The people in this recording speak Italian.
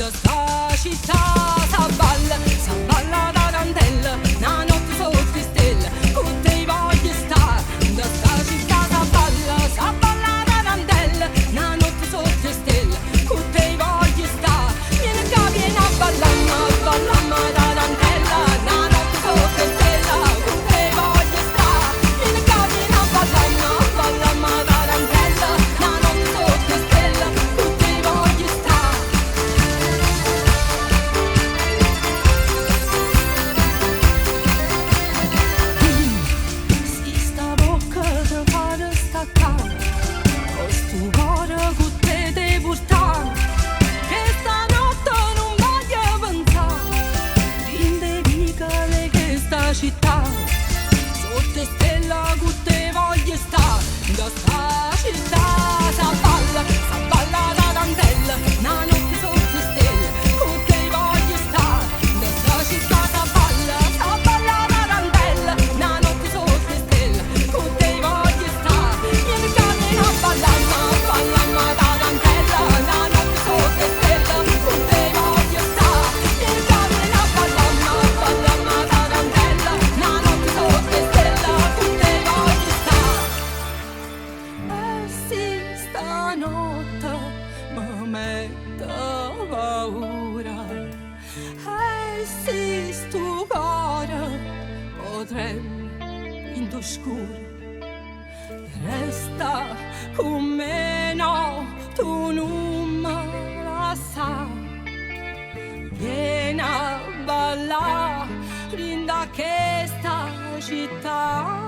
da sta città sa balla da dantella, una notte sotto stelle, con te voglio sta, da sta città sa balla da dantella, una notte sotto stelle, con te voglio sta, vieni a ballamma da dantella, una notte sotto stelle, con te voglio sta, vieni a ballamma da dantella, una notte sotto stelle, con te voglio sta. Si sta bocca te fa staccare, o stu cuore con te te portare, che stanotte non voglio pensare, rinde vicale che sta città, sotto stella con te voglio stare, da sta città sa balla da dantella, una notte sotto stelle, con te voglio stare, da sta città sa balla da dantella, una notte sotto stelle, con te voglio stare, vieni a ballamma da dantella, una notte sotto stelle, con te voglio stare, vieni a ballamma da dantella, una notte sotto stelle, con te voglio stare. Sì, stanotte mi mette paura, sì, sto cuore potremmo in t'oscuro, resta con me, no, tu non me la sai, vieni a ballare in da questa città.